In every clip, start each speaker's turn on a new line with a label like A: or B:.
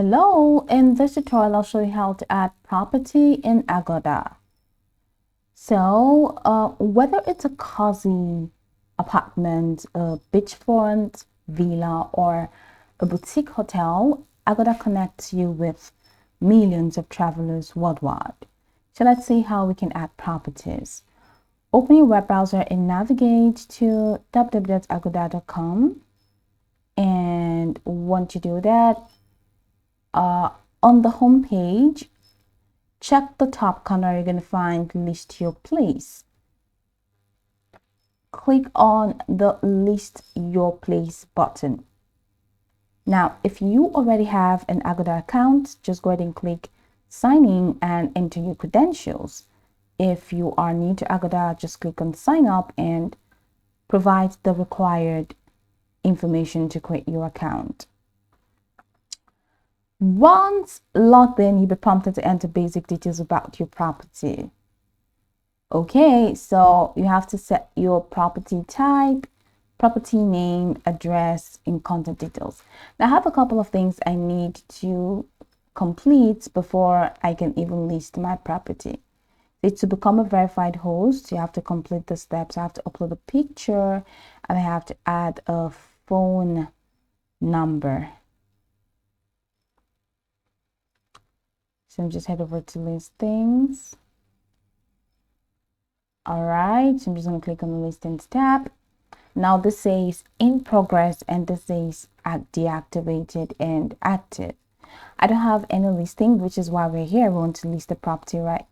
A: Hello, in this tutorial I'll show you how to add property in Agoda. So whether it's a cozy apartment, a beachfront villa, or a boutique hotel, Agoda connects you with millions of travelers worldwide. So let's see how we can add properties. Open your web browser and navigate to www.agoda.com. And once you do that, on the home page, check the top corner. You're going to find list your place. Click on the list your place button. Now, if you already have an Agoda account, just go ahead and click sign in and enter your credentials. If you are new to Agoda, just click on sign up and provide the required information to create your account. Once logged in, you'll be prompted to enter basic details about your property. Okay, so you have to set your property type, property name, address, and contact details. Now, I have a couple of things I need to complete before I can even list my property. To become a verified host, you have to complete the steps. I have to upload a picture and I have to add a phone number. So I'm just head over to listings. All right, so I'm just going to click on the listings tab. Now this says in progress and this says deactivated and active. I don't have any listing, which is why we're here. We want to list the property, right?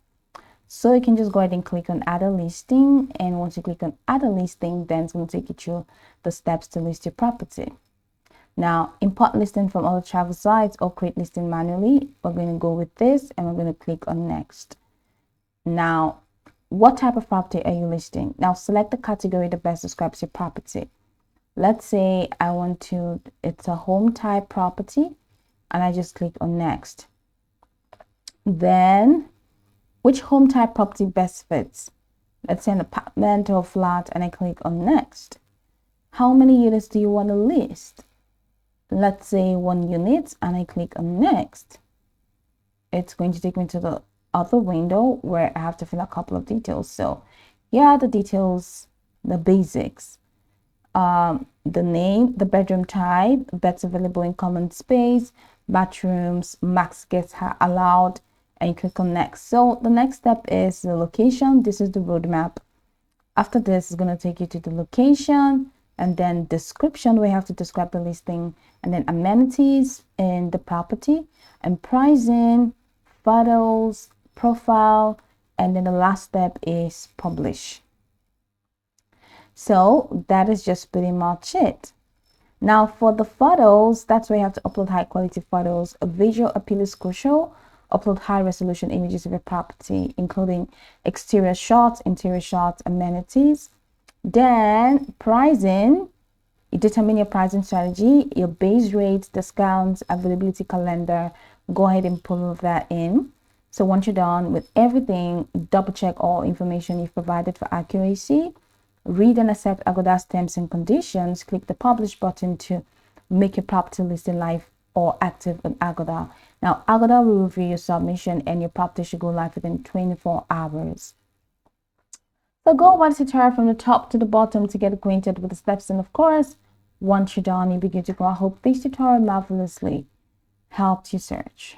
A: So you can just go ahead and click on add a listing. And once you click on add a listing, then it's going to take you through the steps to list your property. Now, import listing from other travel sites or create listing manually. We're going to go with this and we're going to click on next. Now, what type of property are you listing? Now, select the category that best describes your property. Let's say I want to, it's a home type property, and I just click on next. Then, which home type property best fits? Let's say an apartment or flat, and I click on next. How many units do you want to list? Let's say 1 unit, and I click on next. It's going to take me to the other window where I have to fill a couple of details. So here are the details, the basics. The name, the bedroom type, beds available in common space, bathrooms, max guests allowed, and you click on next. So the next step is the location. This is the roadmap. After this, it's going to take you to the location, and then description, we have to describe the listing, and then amenities in the property, and pricing, photos, profile, and then the last step is publish. So that is just pretty much it. Now for the photos, that's where you have to upload high quality photos. A visual appeal is crucial. Upload high resolution images of your property, including exterior shots, interior shots, amenities. Then pricing, you determine your pricing strategy, your base rates, discounts, availability calendar. Go ahead and pull all of that in. So once you're done with everything, double check all information you've provided for accuracy. Read and accept Agoda's terms and conditions. Click the publish button to make your property listing live or active on Agoda. Now Agoda will review your submission and your property should go live within 24 hours. So go watch the tutorial from the top to the bottom to get acquainted with the steps, and of course, once you're done, you begin to go. I hope this tutorial marvelously helped you search.